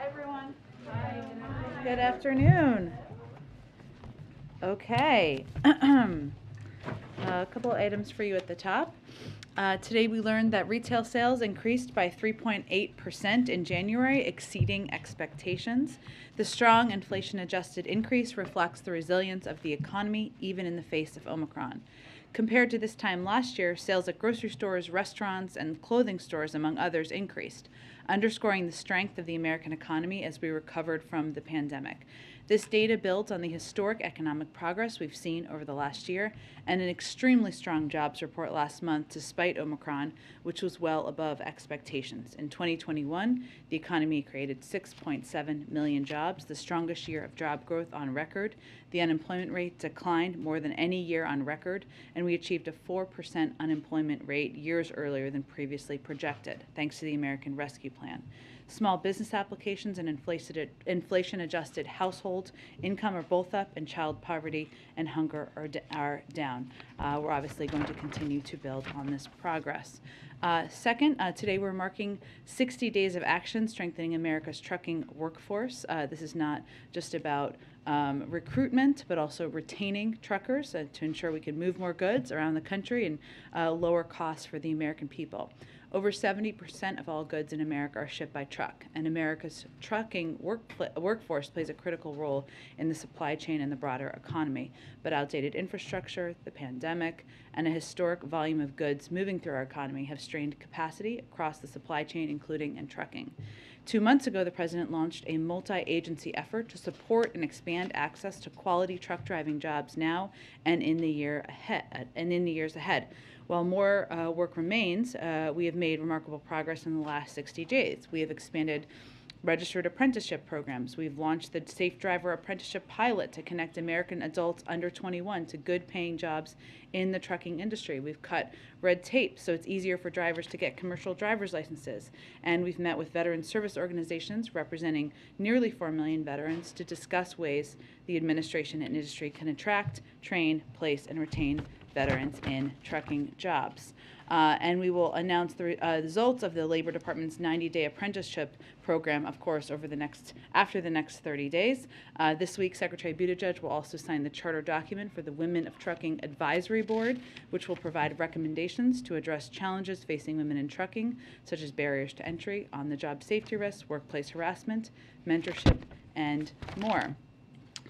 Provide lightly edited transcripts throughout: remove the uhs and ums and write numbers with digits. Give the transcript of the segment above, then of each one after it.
everyone. Hi. Good afternoon. Okay. A couple items for you at the top. Today we learned that retail sales increased by 3.8% in January, exceeding expectations. The strong inflation-adjusted increase reflects the resilience of the economy, even in the face of Omicron. Compared to this time last year, sales at grocery stores, restaurants, and clothing stores, among others, increased, underscoring the strength of the American economy as we recovered from the pandemic. This data builds on the historic economic progress we've seen over the last year and an extremely strong jobs report last month despite Omicron, which was well above expectations. In 2021, the economy created 6.7 million jobs, the strongest year of job growth on record. The unemployment rate declined more than any year on record, and we achieved a 4% unemployment rate years earlier than previously projected, thanks to the American Rescue Plan. Small business applications and inflation-adjusted household income are both up, and child poverty and hunger are down. We're obviously going to continue to build on this progress. Second, today we're marking 60 days of action strengthening America's trucking workforce. This is not just about recruitment, but also retaining truckers to ensure we can move more goods around the country and lower costs for the American people. Over 70% of all goods in America are shipped by truck, and America's trucking workforce plays a critical role in the supply chain and the broader economy. But outdated infrastructure, the pandemic, and a historic volume of goods moving through our economy have strained capacity across the supply chain, including in trucking. 2 months ago, the President launched a multi-agency effort to support and expand access to quality truck driving jobs now and in the years ahead. While more work remains, we have made remarkable progress in the last 60 days. We have expanded registered apprenticeship programs. We've launched the Safe Driver Apprenticeship Pilot to connect American adults under 21 to good paying jobs in the trucking industry. We've cut red tape so it's easier for drivers to get commercial driver's licenses. And we've met with veteran service organizations representing nearly 4 million veterans to discuss ways the administration and industry can attract, train, place, and retain veterans in trucking jobs. And we will announce the results of the Labor Department's 90-day apprenticeship program, of course, after the next 30 days. This week, Secretary Buttigieg will also sign the charter document for the Women of Trucking Advisory Board, which will provide recommendations to address challenges facing women in trucking, such as barriers to entry, on-the-job safety risks, workplace harassment, mentorship, and more.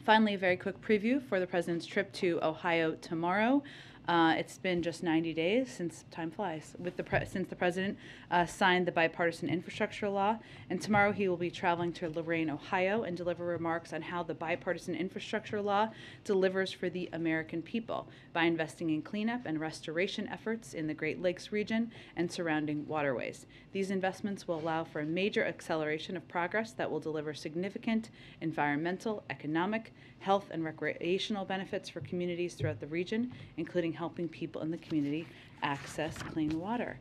Finally, a very quick preview for the President's trip to Ohio tomorrow. It's been just 90 days since time flies since the President signed the bipartisan infrastructure law, and tomorrow he will be traveling to Lorain, Ohio, and deliver remarks on how the bipartisan infrastructure law delivers for the American people by investing in cleanup and restoration efforts in the Great Lakes region and surrounding waterways. These investments will allow for a major acceleration of progress that will deliver significant environmental, economic, health, and recreational benefits for communities throughout the region, including helping people in the community access clean water.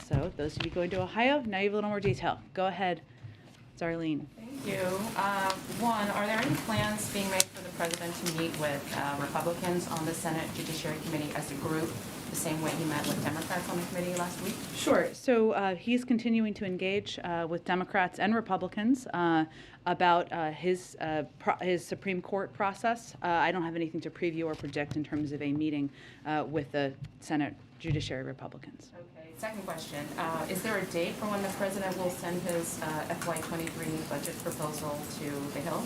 So those of you going to Ohio, now you have a little more detail. Go ahead, Darlene. Thank you. One, are there any plans being made for the President to meet with Republicans on the Senate Judiciary Committee as a group, the same way he met with Democrats on the committee last week? Sure. So he's continuing to engage with Democrats and Republicans about his Supreme Court process. I don't have anything to preview or project in terms of a meeting with the Senate Judiciary Republicans. Okay. Second question, is there a date for when the President will send his FY23 budget proposal to the Hill?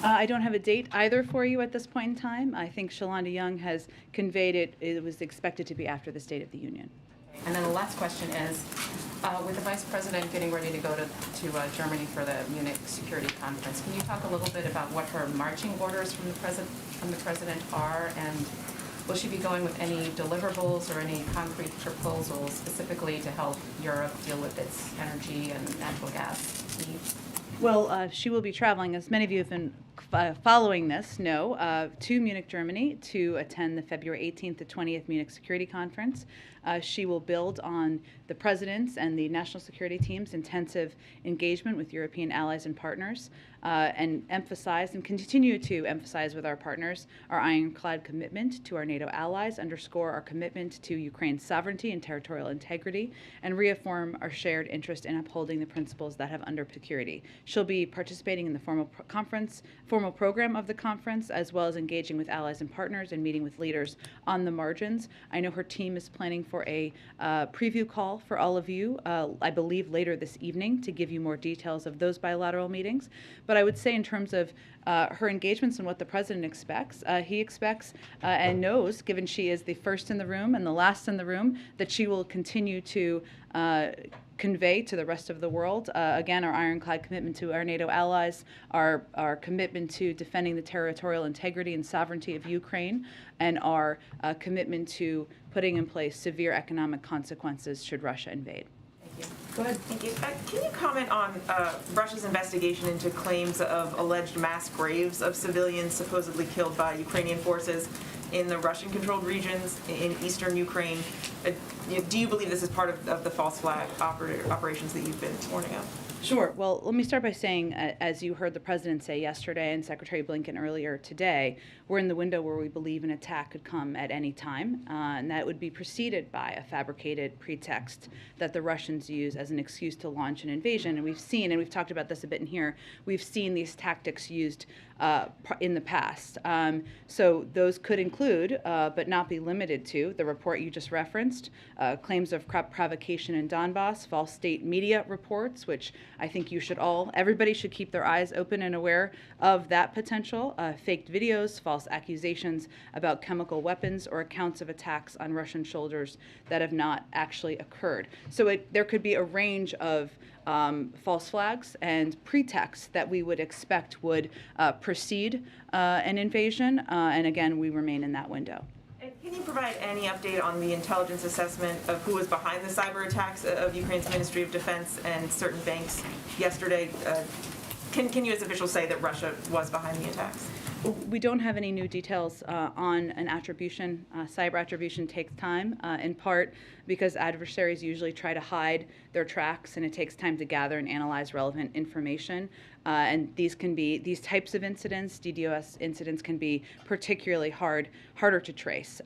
I don't have a date either for you at this point in time. I think Shalonda Young has conveyed it was expected to be after the State of the Union. Okay. And then the last question is, with the Vice President getting ready to go to Germany for the Munich Security Conference, can you talk a little bit about what her marching orders from the President are, and will she be going with any deliverables or any concrete proposals specifically to help Europe deal with its energy and natural gas needs? Well, she will be traveling, as many of you have been following this, no, to Munich, Germany to attend the February 18th to 20th Munich Security Conference. She will build on the President's and the national security team's intensive engagement with European allies and partners, and emphasize and continue to emphasize with our partners our ironclad commitment to our NATO allies, underscore our commitment to Ukraine's sovereignty and territorial integrity, and reaffirm our shared interest in upholding the principles that have underpinned security. She'll be participating in the formal program of the conference, as well as engaging with allies and partners and meeting with leaders on the margins. I know her team is planning for a preview call for all of you, I believe later this evening, to give you more details of those bilateral meetings. But I would say in terms of her engagements and what the President expects, he expects and knows, given she is the first in the room and the last in the room, that she will continue to convey to the rest of the world, again, our ironclad commitment to our NATO allies, our commitment to defending the territorial integrity and sovereignty of Ukraine, and our commitment to putting in place severe economic consequences should Russia invade. Thank you. Go ahead. Thank you. Can you comment on Russia's investigation into claims of alleged mass graves of civilians supposedly killed by Ukrainian forces in the Russian-controlled regions in eastern Ukraine? Do you believe this is part of the false flag operations that you've been warning of? Sure. Well, let me start by saying, as you heard the President say yesterday and Secretary Blinken earlier today, we're in the window where we believe an attack could come at any time, and that would be preceded by a fabricated pretext that the Russians use as an excuse to launch an invasion. And we've seen, and we've talked about this a bit in here, we've seen these tactics used in the past. So those could include, but not be limited to, the report you just referenced, claims of provocation in Donbass, false state media reports, which I think everybody should keep their eyes open and aware of that potential, faked videos, false accusations about chemical weapons, or accounts of attacks on Russian soldiers that have not actually occurred. So there could be a range of false flags and pretexts that we would expect would precede an invasion, and again, we remain in that window. And can you provide any update on the intelligence assessment of who was behind the cyber attacks of Ukraine's Ministry of Defense and certain banks yesterday? Can you as officials say that Russia was behind the attacks? We don't have any new details on an attribution. Cyber attribution takes time, in part because adversaries usually try to hide their tracks, and it takes time to gather and analyze relevant information. And these types of incidents, DDoS incidents, can be particularly harder to trace.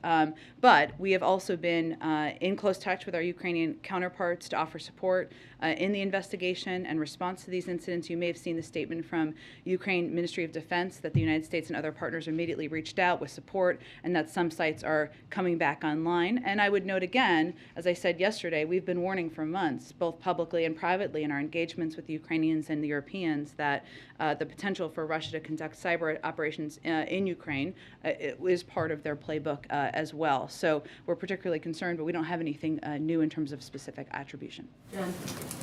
But we have also been in close touch with our Ukrainian counterparts to offer support in the investigation and response to these incidents. You may have seen the statement from Ukraine Ministry of Defense that the United States and other partners immediately reached out with support, and that some sites are coming back online. And I would note again, as I said yesterday, we've been warning for months, both publicly and privately in our engagements with the Ukrainians and the Europeans, that the potential for Russia to conduct cyber operations in Ukraine is part of their playbook as well. So we're particularly concerned, but we don't have anything new in terms of specific attribution. Jen,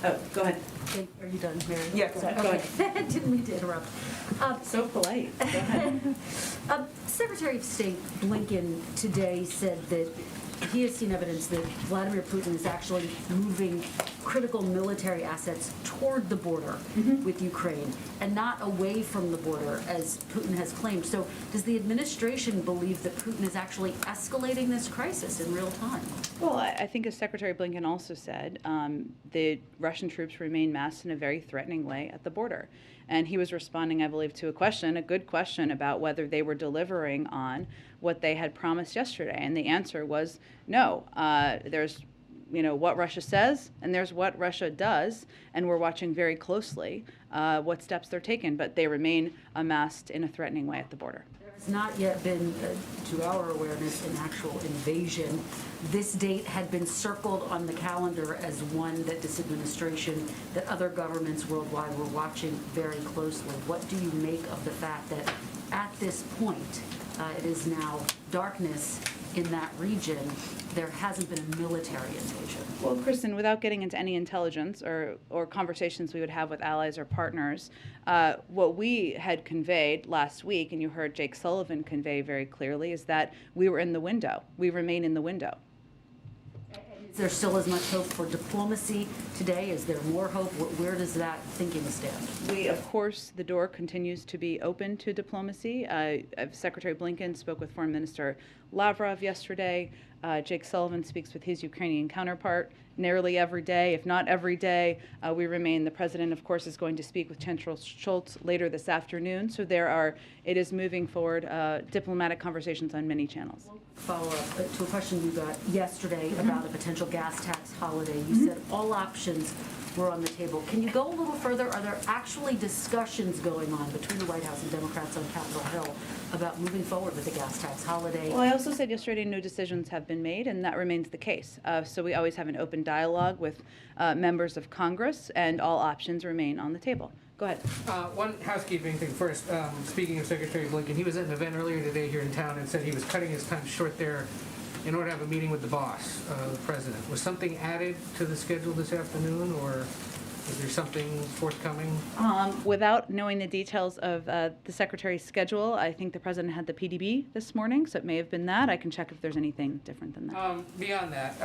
Oh, go ahead. are you done, Mary? Yeah, go ahead. Okay. Didn't mean to interrupt. So polite. Go ahead. Secretary of State Blinken today said that he has seen evidence that Vladimir Putin is actually moving critical military assets toward the border with Ukraine and not away from the border, as Putin has claimed. So does the administration believe that Putin is actually escalating this crisis in real time? Well, I think as Secretary Blinken also said, the Russian troops remain massed in a very threatening way at the border. And he was responding, I believe, to a good question about whether they were delivering on what they had promised yesterday. And the answer was no. There's what Russia says, and there's what Russia does, and we're watching very closely what steps they're taking, but they remain amassed in a threatening way at the border. There has not yet been, to our awareness, an actual invasion. This date had been circled on the calendar as one that this administration, that other governments worldwide were watching very closely. What do you make of the fact that at this point, it is now darkness in that region, there hasn't been a military invasion? Well, Kristen, without getting into any intelligence or conversations we would have with allies or partners, what we had conveyed last week, and you heard Jake Sullivan convey very clearly, is that we were in the window. We remain in the window. there still as much hope for diplomacy today? Is there more hope? Where does that thinking stand? We, of course, the door continues to be open to diplomacy. Secretary Blinken spoke with Foreign Minister Lavrov yesterday. Jake Sullivan speaks with his Ukrainian counterpart nearly every day, if not every day. We remain. The president, of course, is going to speak with Chancellor Scholz later this afternoon. So it is moving forward diplomatic conversations on many channels. Follow up to a question you got yesterday about a potential gas tax holiday. You said all options were on the table. Can you go a little further? Are there actually discussions going on between the White House and Democrats on Capitol Hill about moving forward with the gas tax holiday? Well, I also said yesterday no decisions have been made, and that remains the case. So we always have an open dialogue with members of Congress, and all options remain on the table. Go ahead. One housekeeping thing first. Speaking of Secretary Blinken, he was at an event earlier today here in town and said he was cutting his time short there in order to have a meeting with the boss, the president. Was something added to the schedule this afternoon, or is there something forthcoming? Without knowing the details of the secretary's schedule, I think the president had the PDB this morning, so it may have been that. I can check if there's anything different than that. Beyond that,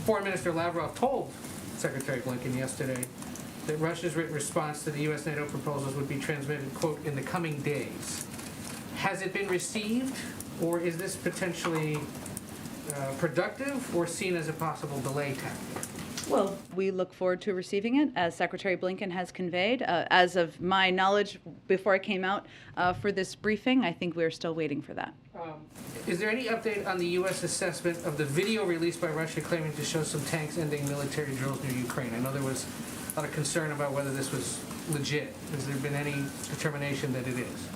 Foreign Minister Lavrov told Secretary Blinken yesterday that Russia's written response to the U.S. NATO proposals would be transmitted, quote, in the coming days. Has it been received, or is this potentially productive or seen as a possible delay tactic? Well, we look forward to receiving it, as Secretary Blinken has conveyed. As of my knowledge, before I came out for this briefing, I think we're still waiting for that. Is there any update on the U.S. assessment of the video released by Russia claiming to show some tanks ending military drills near Ukraine? I know there was a lot of concern about whether this was legit. Has there been any determination that it is?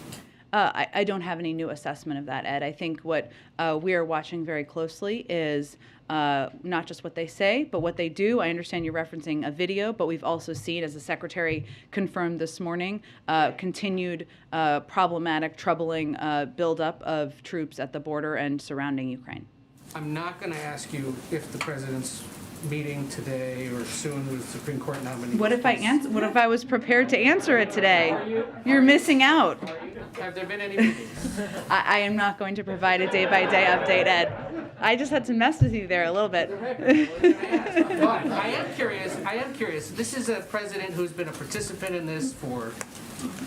I don't have any new assessment of that, Ed. I think what we are watching very closely is not just what they say, but what they do. I understand you're referencing a video, but we've also seen, as the Secretary confirmed this morning, continued problematic, troubling buildup of troops at the border and surrounding Ukraine. I'm not going to ask you if the president's meeting today or soon with Supreme Court nominees. What if I was prepared to answer it today? You're missing out. Have there been any meetings? I am not going to provide a day-by-day update, Ed. I just had to mess with you there a little bit. But I am curious. This is a president who's been a participant in this for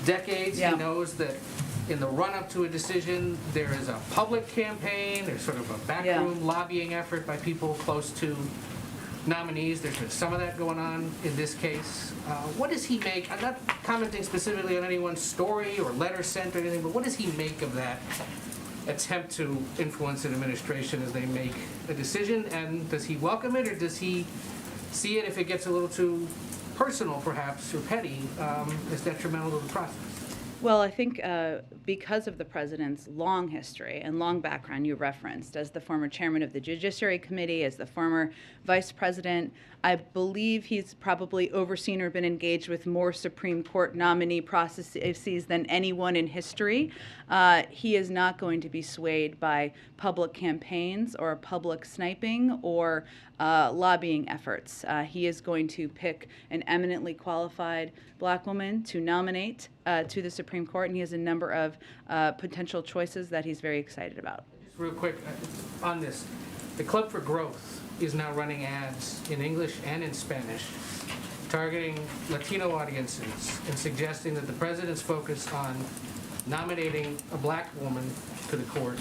decades. Yeah. He knows that in the run-up to a decision, there is a public campaign, there's sort of a backroom lobbying effort by people close to nominees. There's been some of that going on in this case. What does he make? I'm not commenting specifically on anyone's story or letter sent or anything, but what does he make of that attempt to influence an administration as they make a decision? And does he welcome it, or does he see it, if it gets a little too personal perhaps or petty, as detrimental to the process? Well, I think because of the president's long history and long background you referenced, as the former chairman of the Judiciary Committee, as the former vice president, I believe he's probably overseen or been engaged with more Supreme Court nominee processes than anyone in history. He is not going to be swayed by public campaigns or public sniping or lobbying efforts. He is going to pick an eminently qualified black woman to nominate to the Supreme Court, and he has a number of potential choices that he's very excited about. Just real quick on this. The Club for Growth is now running ads in English and in Spanish targeting Latino audiences and suggesting that the president's focus on nominating a black woman to the court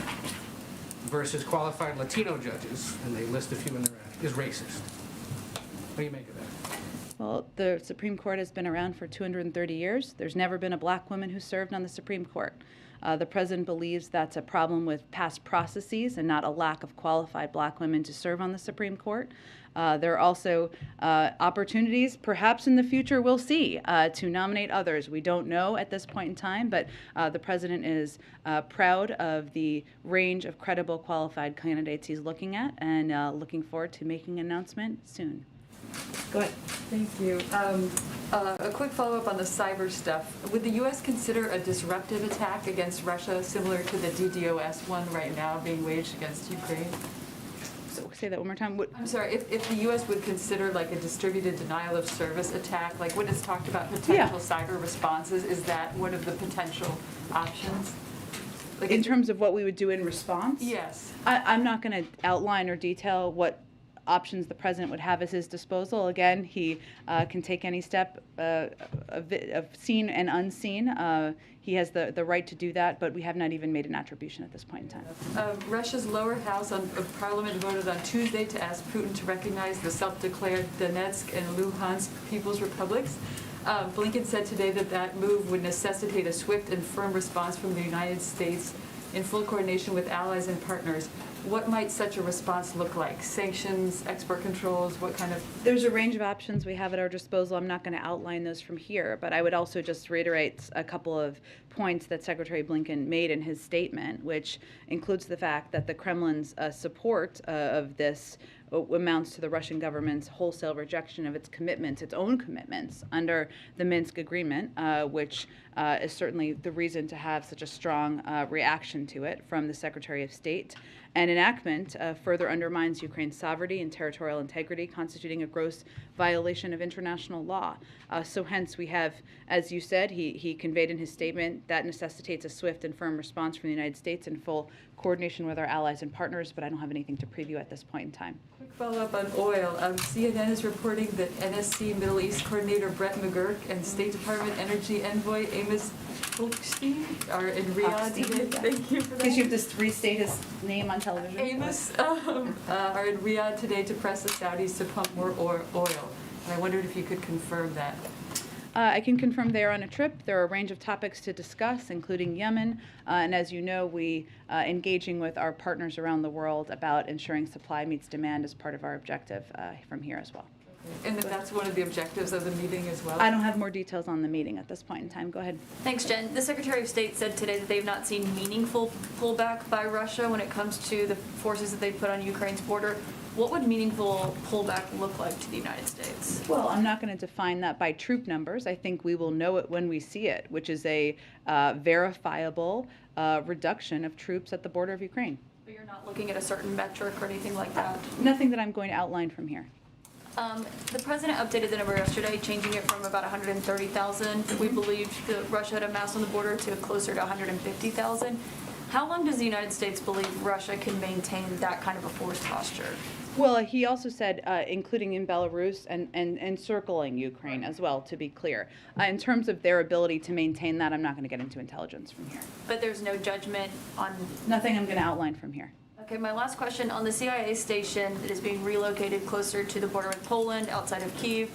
versus qualified Latino judges, and they list a few in their ad, is racist. What do you make of that? Well, the Supreme Court has been around for 230 years. There's never been a black woman who served on the Supreme Court. The president believes that's a problem with past processes and not a lack of qualified black women to serve on the Supreme Court. There are also opportunities, perhaps in the future we'll see, to nominate others. We don't know at this point in time, but the president is proud of the range of credible, qualified candidates he's looking at, and looking forward to making an announcement soon. Go ahead. Thank you. A quick follow-up on the cyber stuff. Would the U.S. consider a disruptive attack against Russia similar to the DDoS one right now being waged against Ukraine? So say that one more time. I'm sorry, if the U.S. would consider like a distributed denial of service attack, like when it's talked about potential cyber responses, is that one of the potential options? Like In terms of what we would do in response? Yes. I'm not going to outline or detail what options the president would have at his disposal. Again, he can take any step of seen and unseen. He has the right to do that, but we have not even made an attribution at this point in time. Russia's lower house of parliament voted on Tuesday to ask Putin to recognize the self-declared Donetsk and Luhansk People's Republics. Blinken said today that that move would necessitate a swift and firm response from the United States in full coordination with allies and partners. What might such a response look like? Sanctions, export controls, what kind of? There's a range of options we have at our disposal. I'm not going to outline those from here, but I would also just reiterate a couple of points that Secretary Blinken made in his statement, which includes the fact that the Kremlin's support of this amounts to the Russian government's wholesale rejection of its commitments, its own commitments under the Minsk agreement, which is certainly the reason to have such a strong reaction to it from the Secretary of State. And enactment further undermines Ukraine's sovereignty and territorial integrity, constituting a gross violation of international law. So hence we have, as you said, he conveyed in his statement, that necessitates a swift and firm response from the United States in full coordination with our allies and partners, but I don't have anything to preview at this point in time. Quick follow-up on oil. CNN is reporting that NSC Middle East Coordinator Brett McGurk and State Department Energy Envoy Amos Hochstein are in Riyadh today. Thank you for that. Because you have to restate his name on television. Amos are in Riyadh today to press the Saudis to pump more oil. And I wondered if you could confirm that. I can confirm they are on a trip. There are a range of topics to discuss, including Yemen. And as you know, we engaging with our partners around the world about ensuring supply meets demand as part of our objective from here as well. And that that's one of the objectives of the meeting as well? I don't have more details on the meeting at this point in time. Go ahead. Thanks, Jen. The Secretary of State said today that they've not seen meaningful pullback by Russia when it comes to the forces that they put on Ukraine's border. What would meaningful pullback look like to the United States? Well, I'm not going to define that by troop numbers. I think we will know it when we see it, which is a verifiable reduction of troops at the border of Ukraine. But you're not looking at a certain metric or anything like that? Nothing that I'm going to outline from here. The president updated the number yesterday, changing it from about 130,000 we believed that Russia had amassed on the border to closer to 150,000. How long does the United States believe Russia can maintain that kind of a force posture? Well, he also said, including in Belarus and encircling Ukraine as well, to be clear. In terms of their ability to maintain that, I'm not going to get into intelligence from here. But there's no judgment on... Nothing I'm going to outline from here. Okay, my last question, on the CIA station that is being relocated closer to the border with Poland, outside of Kyiv,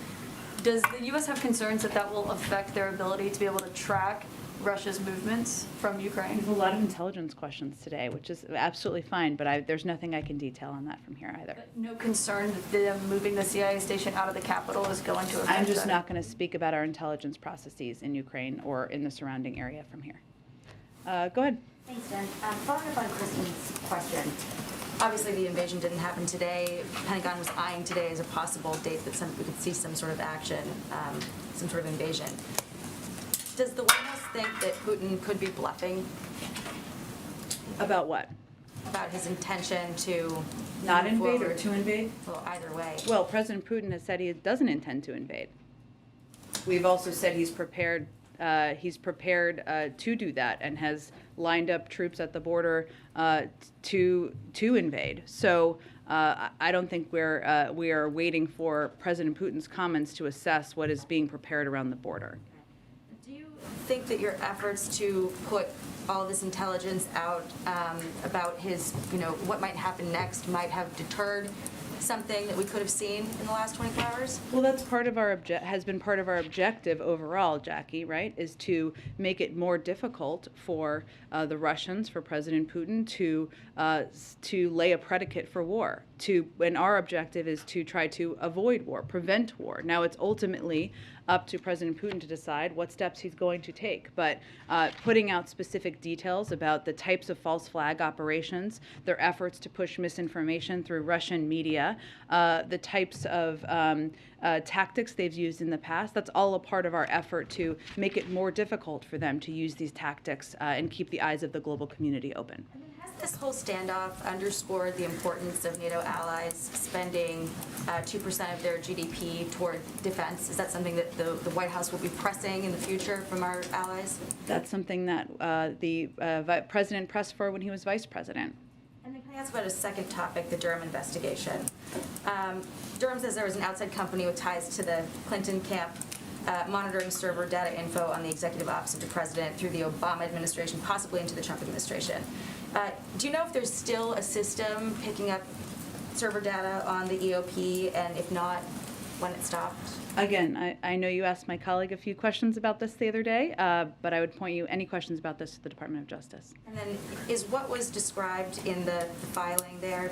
does the U.S. have concerns that that will affect their ability to be able to track Russia's movements from Ukraine? There's a lot of intelligence questions today, which is absolutely fine, but there's nothing I can detail on that from here either. But no concern that them moving the CIA station out of the capital is going to affect I'm just that? not going to speak about our intelligence processes in Ukraine or in the surrounding area from here. Go ahead. Thanks, Jen. Following up on Kristen's question, obviously the invasion didn't happen today. Pentagon was eyeing today as a possible date that we could see some sort of action, some sort of invasion. Does the White House think that Putin could be bluffing About what? about his intention to Not move invade or forward? to invade? Well, either way. Well, President Putin has said he doesn't intend to invade. We've also said he's prepared to do that and has lined up troops at the border to invade. So I don't think we are waiting for President Putin's comments to assess what is being prepared around the border. Do you think that your efforts to put all of this intelligence out about his, what might happen next might have deterred something that we could have seen in the last 24 hours? Well, that's part of our has been part of our objective overall, Jackie, right, is to make it more difficult for the Russians, for President Putin to lay a predicate for war. And our objective is to try to avoid war, prevent war. Now, it's ultimately up to President Putin to decide what steps he's going to take. But putting out specific details about the types of false flag operations, their efforts to push misinformation through Russian media, the types of tactics they've used in the past, that's all a part of our effort to make it more difficult for them to use these tactics and keep the eyes of the global community open. Has this whole standoff underscored the importance of NATO allies spending 2% of their GDP toward defense? Is that something that the White House will be pressing in the future from our allies? That's something that the president pressed for when he was vice president. And then can I me ask about a second topic, the Durham investigation. Durham says there was an outside company with ties to the Clinton camp monitoring server data info on the executive office of the president through the Obama administration, possibly into the Trump administration. Do you know if there's still a system picking up server data on the EOP, and if not, when it stopped? Again, I know you asked my colleague a few questions about this the other day, but I would point you any questions about this to the Department of Justice. And then is what was described in the filing there,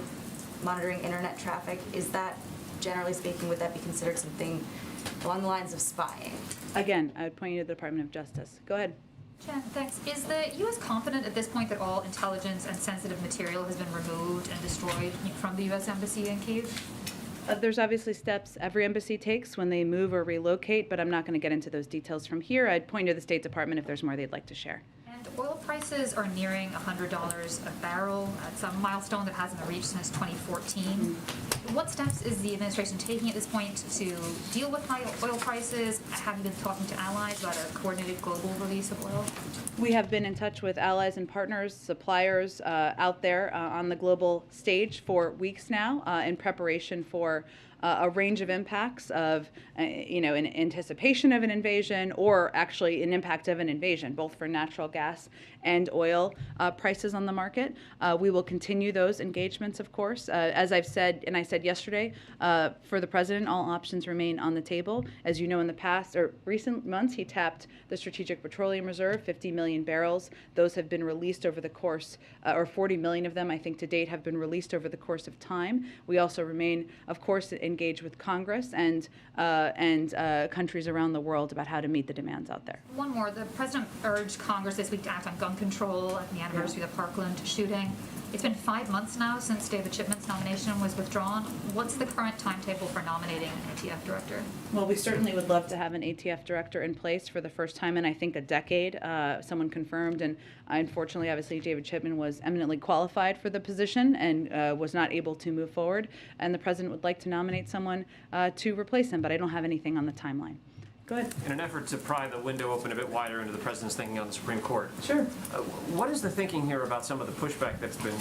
monitoring internet traffic, is that, generally speaking, would that be considered something along the lines of spying? Again, I would point you to the Department of Justice. Go ahead. Jen, thanks. Is the U.S. confident at this point that all intelligence and sensitive material has been removed and destroyed from the U.S. Embassy in Kyiv? There's obviously steps every embassy takes when they move or relocate, but I'm not going to get into those details from here. I'd point you to the State Department if there's more they'd like to share. And oil prices are nearing $100 a barrel. It's a milestone that hasn't been reached since 2014. What steps is the administration taking at this point to deal with high oil prices? Have you been talking to allies about a coordinated global release of oil? We have been in touch with allies and partners, suppliers out there on the global stage for weeks now in preparation for a range of impacts of, in anticipation of an invasion or actually an impact of an invasion, both for natural gas and oil prices on the market. We will continue those engagements, of course. As I've said, and I said yesterday, for the president, all options remain on the table. As you know, in the past or recent months, he tapped the Strategic Petroleum Reserve, 50 million barrels. Those have been released over the course, or 40 million of them, I think, to date, have been released over the course of time. We also remain, of course, engaged with Congress and countries around the world about how to meet the demands out there. One more. The president urged Congress this week to act on gun control at the anniversary of the Parkland shooting. It's been 5 months now since David Chipman's nomination was withdrawn. What's the current timetable for nominating an ATF director? Well, we certainly would love to have an ATF director in place for the first time in, I think, a decade. Someone confirmed, and unfortunately, obviously, David Chipman was eminently qualified for the position and was not able to move forward. And the president would like to nominate someone to replace him, but I don't have anything on the timeline. Go ahead. In an effort to pry the window open a bit wider into the president's thinking on the Supreme Court. Sure. What is the thinking here about some of the pushback that's been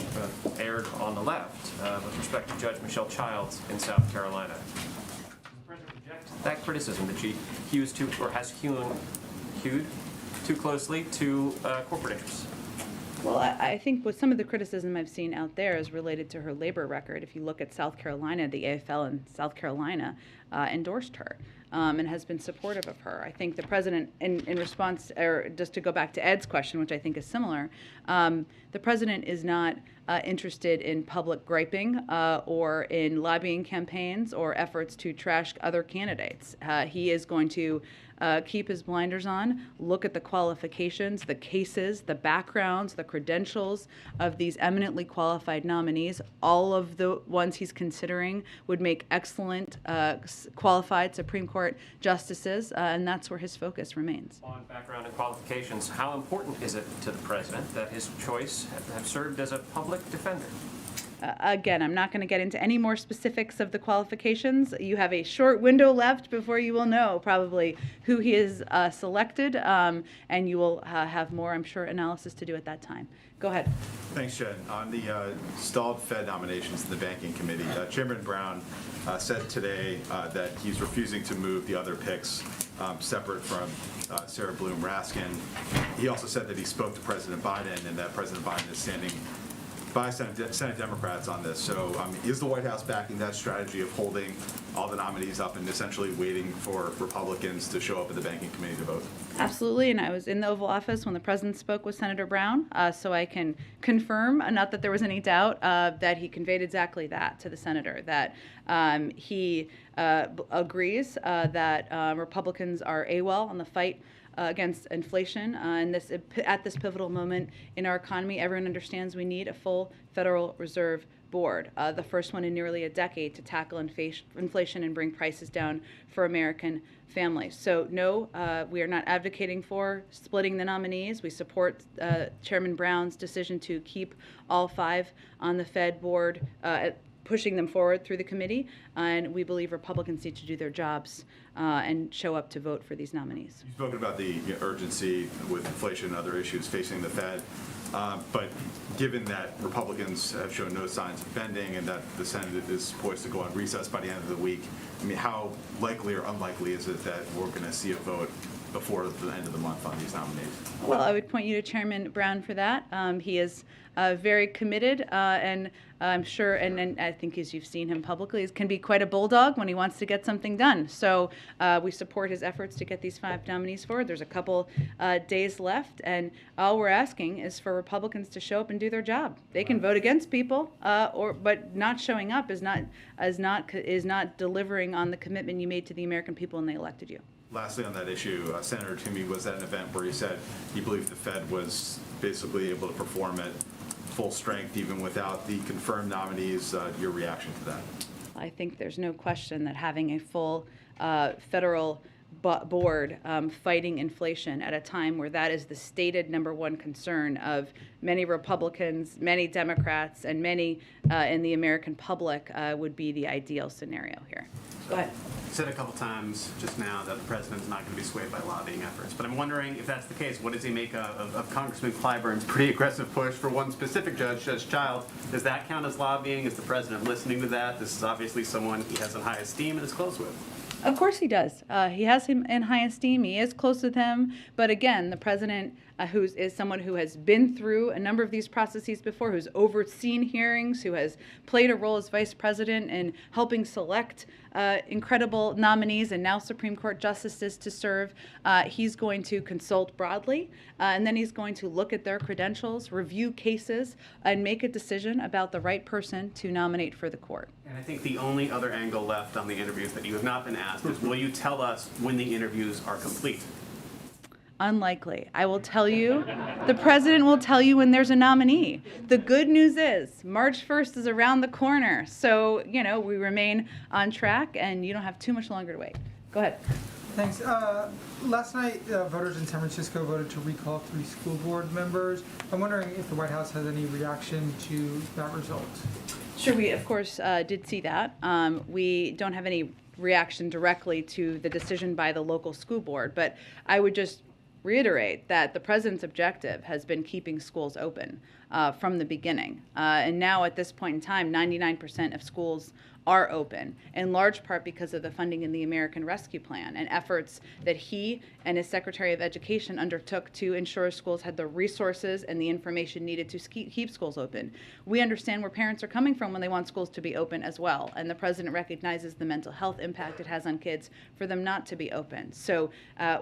aired on the left with respect to Judge Michelle Childs in South Carolina? Does the president reject that criticism that she hews to, or has hewed too closely to corporate interests? Well, I think with some of the criticism I've seen out there is related to her labor record. If you look at South Carolina, the AFL in South Carolina endorsed her and has been supportive of her. I think the president, in response, or just to go back to Ed's question, which I think is similar, the president is not interested in public griping or in lobbying campaigns or efforts to trash other candidates. He is going to keep his blinders on, look at the qualifications, the cases, the backgrounds, the credentials of these eminently qualified nominees. All of the ones he's considering would make excellent qualified Supreme Court justices, and that's where his focus remains. On background and qualifications, how important is it to the president that his choice have served as a public defender? Again, I'm not going to get into any more specifics of the qualifications. You have a short window left before you will know probably who he is selected, and you will have more, I'm sure, analysis to do at that time. Go ahead. Thanks, Jen. On the stalled Fed nominations in the Banking Committee, Chairman Brown said today that he's refusing to move the other picks separate from Sarah Bloom Raskin. He also said that he spoke to President Biden and that President Biden is standing by Senate Democrats on this. So is the White House backing that strategy of holding all the nominees up and essentially waiting for Republicans to show up at the Banking Committee to vote? Absolutely, and I was in the Oval Office when the president spoke with Senator Brown, so I can confirm, not that there was any doubt, that he conveyed exactly that to the senator, that he agrees that Republicans are AWOL on the fight against inflation, and at this pivotal moment in our economy, everyone understands we need a full Federal Reserve Board, the first one in nearly a decade to tackle inflation and bring prices down for American families. So no, we are not advocating for splitting the nominees. We support Chairman Brown's decision to keep all 5 on the Fed board pushing them forward through the committee, and we believe Republicans need to do their jobs and show up to vote for these nominees. You've spoken about the urgency with inflation and other issues facing the Fed, but given that Republicans have shown no signs of bending and that the Senate is poised to go on recess by the end of the week, I mean, how likely or unlikely is it that we're going to see a vote before the end of the month on these nominees? Well, I would point you to Chairman Brown for that. He is very committed, and I'm sure, and I think as you've seen him publicly, he can be quite a bulldog when he wants to get something done. So we support his efforts to get these 5 nominees forward. There's a couple days left, and all we're asking is for Republicans to show up and do their job. They can vote against people, but not showing up is not delivering on the commitment you made to the American people when they elected you. Lastly, on that issue, Senator Toomey was at an event where he said he believed the Fed was basically able to perform at full strength even without the confirmed nominees. Your reaction to that? I think there's no question that having a full federal board fighting inflation at a time where that is the stated #1 concern of many Republicans, many Democrats, and many in the American public would be the ideal scenario here. Go ahead. You said a couple times just now that the president's not going to be swayed by lobbying efforts, but I'm wondering if that's the case, what does he make of Congressman Clyburn's pretty aggressive push for one specific judge, Judge Childs? Does that count as lobbying? Is the president listening to that? This is obviously someone he has in high esteem and is close with. Of course he does. He has him in high esteem. He is close with him. But again, the president, who is someone who has been through a number of these processes before, who's overseen hearings, who has played a role as vice president in helping select incredible nominees and now Supreme Court justices to serve, he's going to consult broadly, and then he's going to look at their credentials, review cases, and make a decision about the right person to nominate for the court. And I think the only other angle left on the interviews that you have not been asked is, will you tell us when the interviews are complete? Unlikely. I will tell you, the president will tell you when there's a nominee. The good news is March 1st is around the corner. So, we remain on track and you don't have too much longer to wait. Go ahead. Thanks. Last night, voters in San Francisco voted to recall 3 school board members. I'm wondering if the White House has any reaction to that result. Sure, we of course did see that. We don't have any reaction directly to the decision by the local school board, but I would just reiterate that the president's objective has been keeping schools open from the beginning. And now at this point in time, 99% of schools are open, in large part because of the funding in the American Rescue Plan and efforts that he and his Secretary of Education undertook to ensure schools had the resources and the information needed to keep schools open. We understand where parents are coming from when they want schools to be open as well, and the president recognizes the mental health impact it has on kids for them not to be open. So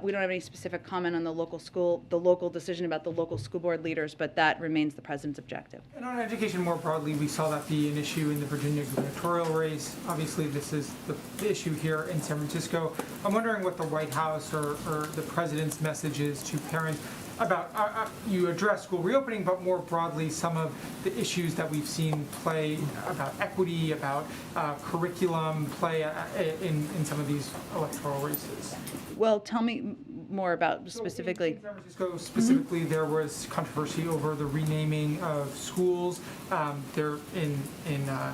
we don't have any specific comment on the local decision about the local school board leaders, but that remains the president's objective. And on education more broadly, we saw that be an issue in the Virginia gubernatorial race. Obviously, this is the issue here in San Francisco. I'm wondering what the White House or the president's message is to parents about, you address school reopening, but more broadly, some of the issues that we've seen play about equity, about curriculum play in some of these electoral races. Well, tell me more about specifically. In San Francisco, specifically, there was controversy over the renaming of schools. There in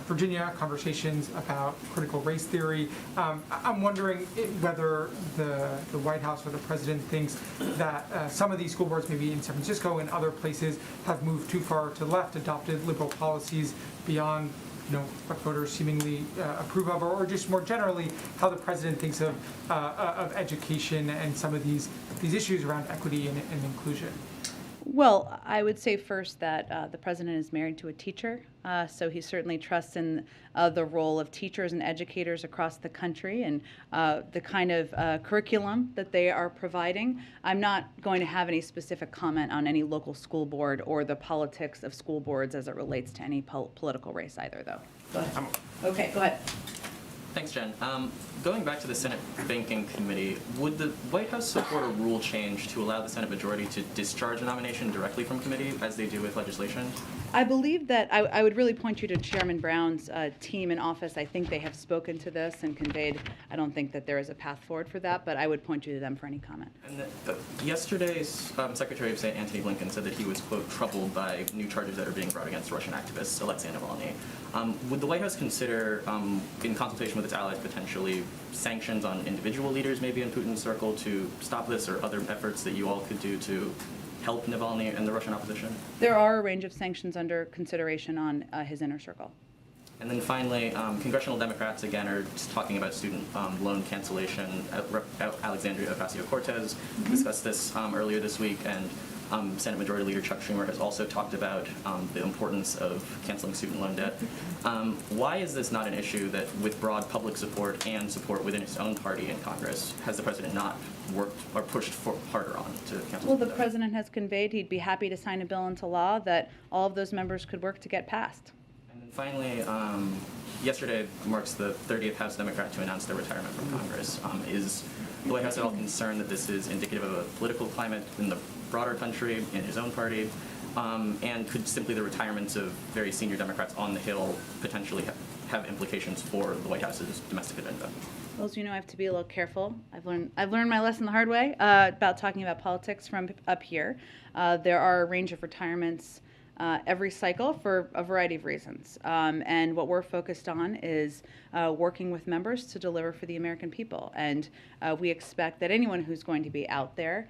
Virginia, conversations about critical race theory. I'm wondering whether the White House or the president thinks that some of these school boards, maybe in San Francisco and other places, have moved too far to the left, adopted liberal policies beyond what voters seemingly approve of, or just more generally, how the president thinks of education and some of these issues around equity and inclusion. Well, I would say first that the president is married to a teacher, so he certainly trusts in the role of teachers and educators across the country and the kind of curriculum that they are providing. I'm not going to have any specific comment on any local school board or the politics of school boards as it relates to any political race either, though. Go ahead. Okay, go ahead. Thanks, Jen. going back to the Senate Banking Committee, would the White House support a rule change to allow the Senate majority to discharge a nomination directly from committee, as they do with legislation? I believe that I would really point you to Chairman Brown's team in office. I think they have spoken to this and conveyed, I don't think that there is a path forward for that, but I would point you to them for any comment. And yesterday's Secretary of State Antony Blinken said that he was, quote, troubled by new charges that are being brought against Russian activist Alexei Navalny. Would the White House consider, in consultation with its allies, potentially sanctions on individual leaders, maybe in Putin's circle, to stop this, or other efforts that you all could do to help Navalny and the Russian opposition? There are a range of sanctions under consideration on his inner circle. And then finally, congressional Democrats, again, are just talking about student loan cancellation. Alexandria Ocasio-Cortez discussed this earlier this week, and Senate Majority Leader Chuck Schumer has also talked about the importance of canceling student loan debt. Why is this not an issue that, with broad public support and support within his own party in Congress, has the president not worked or pushed harder on to cancel? Well, the president has conveyed he'd be happy to sign a bill into law that all of those members could work to get passed. And then finally, yesterday marks the 30th House Democrat to announce their retirement from Congress. Is the White House at all concerned that this is indicative of a political climate in the broader country, in his own party, and could simply the retirements of very senior Democrats on the Hill potentially have implications for the White House's domestic agenda? Well, as you know, I have to be a little careful. I've learned my lesson the hard way about talking about politics from up here. There are a range of retirements every cycle for a variety of reasons. And what we're focused on is working with members to deliver for the American people. And we expect that anyone who's going to be out there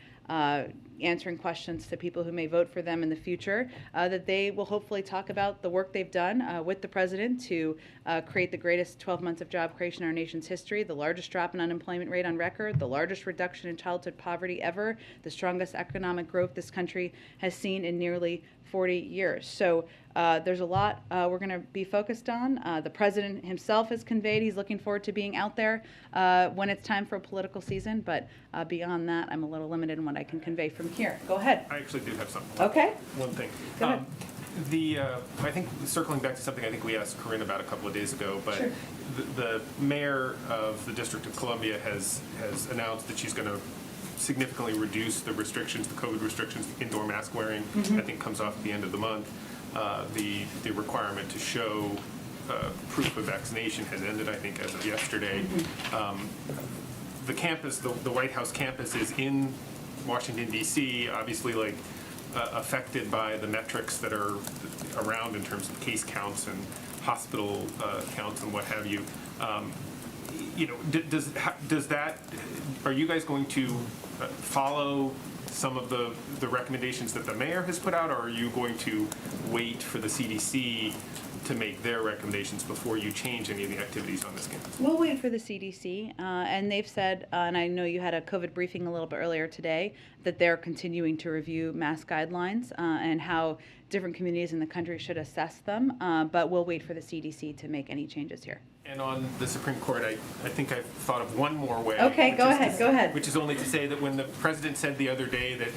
answering questions to people who may vote for them in the future, that they will hopefully talk about the work they've done with the president to create the greatest 12 months of job creation in our nation's history, the largest drop in unemployment rate on record, the largest reduction in childhood poverty ever, the strongest economic growth this country has seen in nearly 40 years. So there's a lot we're going to be focused on. The president himself has conveyed he's looking forward to being out there when it's time for a political season, but beyond that, I'm a little limited in what I can convey from here. Go ahead. I actually do have something. Okay. One thing. Go ahead. I think circling back to something I think we asked Corinne about a couple of days ago, but Sure. the mayor of the District of Columbia has announced that she's going to significantly reduce the restrictions, the COVID restrictions, indoor mask wearing, I think comes off at the end of the month. The requirement to show proof of vaccination has ended, I think, as of yesterday. The campus, the White House campus, is in Washington, D.C., obviously affected by the metrics that are around in terms of case counts and hospital counts and what have you. Does that, are you guys going to follow some of the recommendations that the mayor has put out, or are you going to wait for the CDC to make their recommendations before you change any of the activities on this campus? We'll wait for the CDC, and they've said, and I know you had a COVID briefing a little bit earlier today, that they're continuing to review mask guidelines and how different communities in the country should assess them, but we'll wait for the CDC to make any changes here. And on the Supreme Court, I think I've thought of one more way. Okay, go ahead. Which is only to say that when the president said the other day that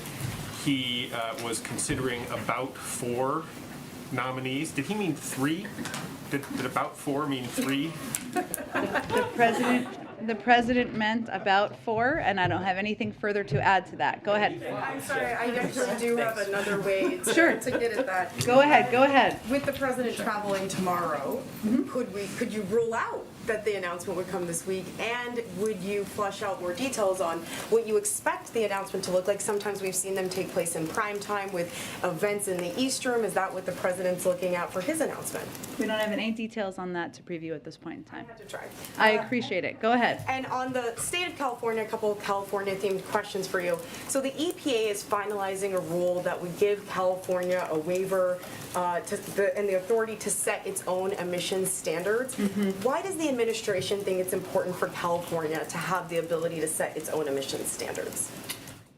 he was considering about 4 nominees, did he mean 3? Did about 4 mean 3? The president meant about 4, and I don't have anything further to add to that. Go ahead. I'm sorry, I actually do have another way to get at that. Go ahead. With the president traveling tomorrow, could you rule out that the announcement would come this week, and would you flesh out more details on what you expect the announcement to look like? Sometimes we've seen them take place in prime time with events in the East Room. Is that what the president's looking at for his announcement? We don't have any details on that to preview at this point in time. I had to try. I appreciate it. Go ahead. And on the state of California, a couple of California-themed questions for you. So the EPA is finalizing a rule that would give California a waiver and the authority to set its own emissions standards. Why does the administration think it's important for California to have the ability to set its own emissions standards?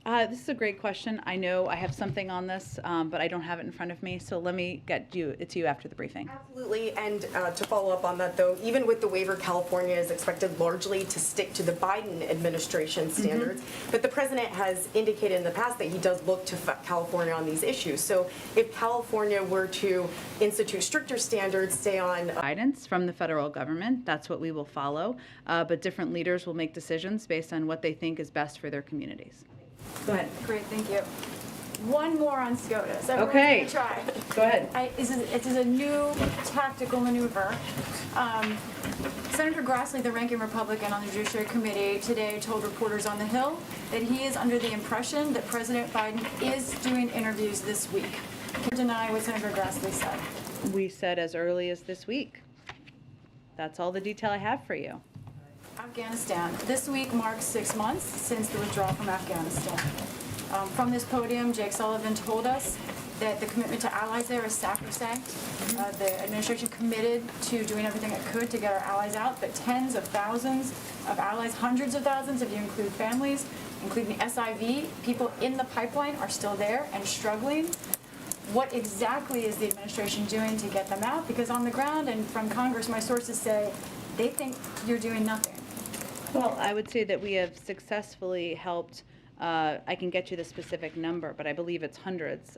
This is a great question. I know I have something on this, but I don't have it in front of me, so let me get it to you after the briefing. Absolutely, and to follow up on that though, even with the waiver, California is expected largely to stick to the Biden administration standards, but the president has indicated in the past that he does look to California on these issues. So if California were to institute stricter standards, stay on Guidance from the federal government, that's what we will follow, but different leaders will make decisions based on what they think is best for their communities. Go ahead. Great, thank you. One more on SCOTUS. Okay. Everyone's gonna try. Go ahead. It is a new tactical maneuver. Senator Grassley, the ranking Republican on the Judiciary Committee, today told reporters on the Hill that he is under the impression that President Biden is doing interviews this week. Can you deny what Senator Grassley said? We said as early as this week. That's all the detail I have for you. Afghanistan. This week marks 6 months since the withdrawal from Afghanistan. From this podium, Jake Sullivan told us that the commitment to allies there is sacrosanct. The administration committed to doing everything it could to get our allies out, but tens of thousands of allies, hundreds of thousands if you include families, including SIV, people in the pipeline are still there and struggling. What exactly is the administration doing to get them out? Because on the ground and from Congress, my sources say they think you're doing nothing. Well, I would say that we have successfully helped, I can get you the specific number, but I believe it's hundreds,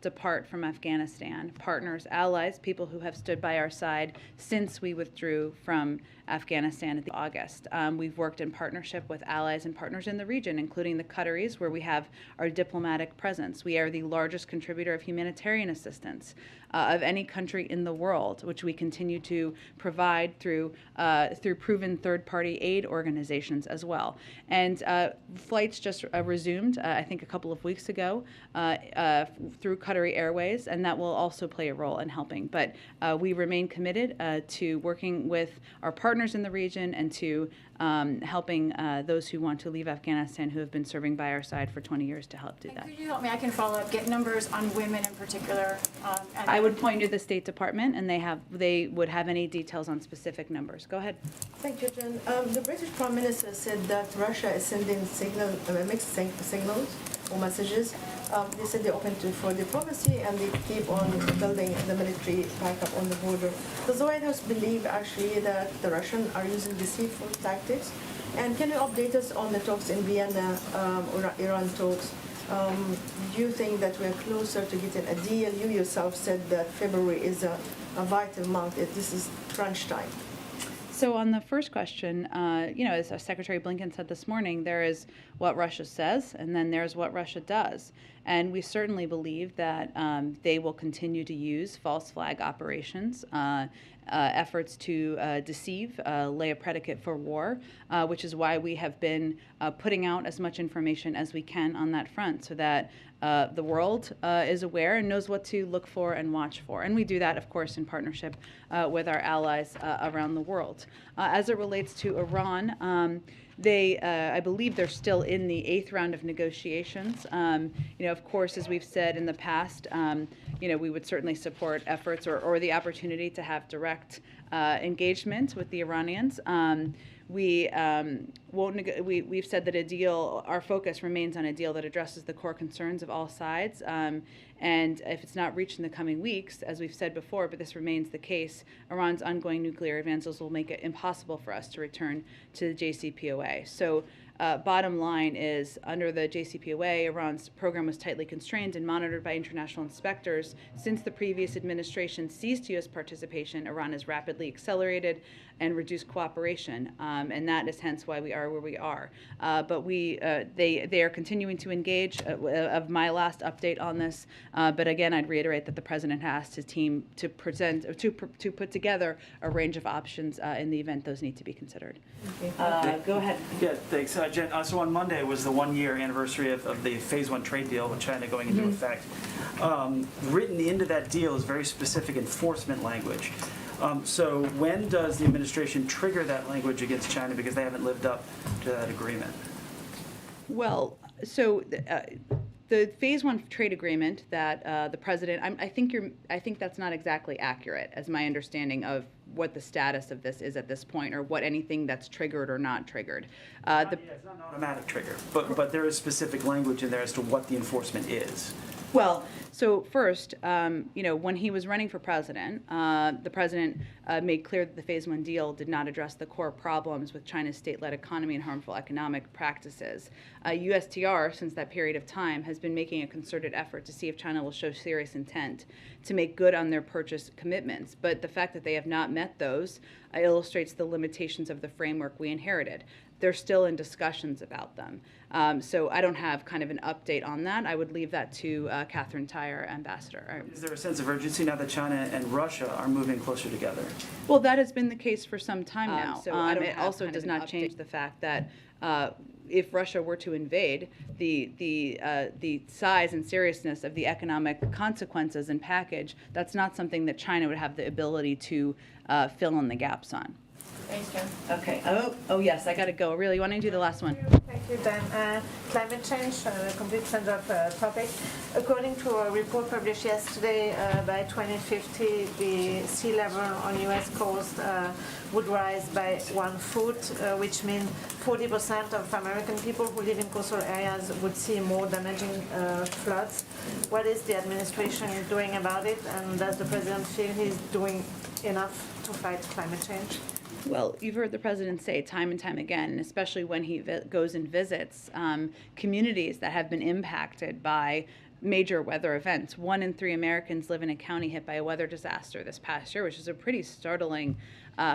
depart from Afghanistan. Partners, allies, people who have stood by our side since we withdrew from Afghanistan at the August. We've worked in partnership with allies and partners in the region, including the Qataris, where we have our diplomatic presence. We are the largest contributor of humanitarian assistance of any country in the world, which we continue to provide through proven third-party aid organizations as well. And flights just resumed, I think a couple of weeks ago, through Qatari Airways, and that will also play a role in helping. But we remain committed to working with our partners in the region and to helping those who want to leave Afghanistan who have been serving by our side for 20 years to help do that. Could you help me? I can follow up, get numbers on women in particular. I would point you to the State Department, and they would have any details on specific numbers. Go ahead. Thank you, Jen. The British Prime Minister said that Russia is sending mixed signals or messages. They said they're open for diplomacy and they keep on building the military backup on the border. Does the White House believe actually that the Russians are using deceitful tactics? And can you update us on the talks in Vienna or Iran talks? Do you think that we're closer to getting a deal? You yourself said that February is a vital month. This is crunch time. So on the first question, as Secretary Blinken said this morning, there is what Russia says, and then there's what Russia does. And we certainly believe that they will continue to use false flag operations, efforts to deceive, lay a predicate for war, which is why we have been putting out as much information as we can on that front so that the world is aware and knows what to look for and watch for. And we do that, of course, in partnership with our allies around the world. As it relates to Iran, I believe they're still in the 8th round of negotiations. Of course, as we've said in the past, we would certainly support efforts or the opportunity to have direct engagement with the Iranians. We've said that our focus remains on a deal that addresses the core concerns of all sides. And if it's not reached in the coming weeks, as we've said before, but this remains the case, Iran's ongoing nuclear advances will make it impossible for us to return to the JCPOA. So bottom line is, under the JCPOA, Iran's program was tightly constrained and monitored by international inspectors. Since the previous administration ceased U.S. participation, Iran has rapidly accelerated and reduced cooperation, and that is hence why we are where we are. But they are continuing to engage. Of my last update on this, but again, I'd reiterate that the president asked his team to put together a range of options in the event those need to be considered. Go ahead. Yeah, thanks, Jen. So on Monday was the 1-year anniversary of the Phase 1 trade deal with China going into effect. Written into that deal is very specific enforcement language. So when does the administration trigger that language against China because they haven't lived up to that agreement? Well, so the Phase 1 trade agreement that the president, I think that's not exactly accurate as my understanding of what the status of this is at this point, or what anything that's triggered or not triggered. Yeah, it's not an automatic trigger, but there is specific language in there as to what the enforcement is. Well, so first, when he was running for president, the president made clear that the Phase 1 deal did not address the core problems with China's state-led economy and harmful economic practices. USTR, since that period of time, has been making a concerted effort to see if China will show serious intent to make good on their purchase commitments. But the fact that they have not met those illustrates the limitations of the framework we inherited. They're still in discussions about them. So I don't have kind of an update on that. I would leave that to Catherine Tyre, Ambassador. Is there a sense of urgency now that China and Russia are moving closer together? Well, that has been the case for some time now. So I don't it have also kind does of an not change the fact that if Russia were to invade, the size and seriousness of the economic consequences and package, that's not something that China would have the ability to fill in the gaps on. Thanks, Jen. Okay. Oh yes, I got to go. Really, you want to do the last one? Thank you, Dan. Climate change, a complete change of topic. According to a report published yesterday, by 2050, the sea level on U.S. coast would rise by 1 foot, which means 40% of American people who live in coastal areas would see more damaging floods. What is the administration doing about it, and does the president feel he's doing enough to fight climate change? Well, you've heard the president say time and time again, and especially when he goes and visits communities that have been impacted by major weather events. 1 in 3 Americans live in a county hit by a weather disaster this past year, which is a pretty startling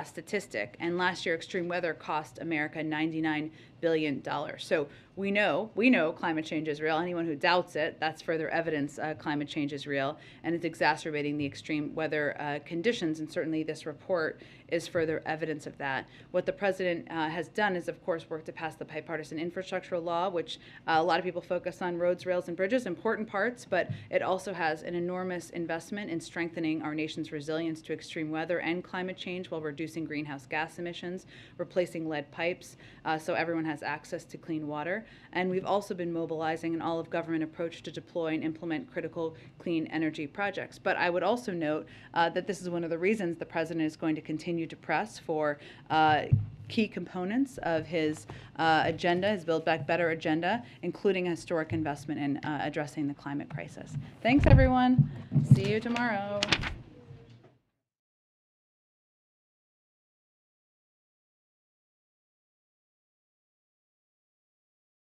statistic. And last year, extreme weather cost America $99 billion. So we know climate change is real. Anyone who doubts it, that's further evidence climate change is real, and it's exacerbating the extreme weather conditions, and certainly this report is further evidence of that. What the president has done is, of course, work to pass the bipartisan infrastructure law, which a lot of people focus on roads, rails, and bridges, important parts, but it also has an enormous investment in strengthening our nation's resilience to extreme weather and climate change while reducing greenhouse gas emissions, replacing lead pipes, so everyone has access to clean water. And we've also been mobilizing an all-of-government approach to deploy and implement critical clean energy projects. But I would also note that this is one of the reasons the president is going to continue to press for key components of his agenda, his Build Back Better agenda, including a historic investment in addressing the climate crisis. Thanks, everyone. See you tomorrow.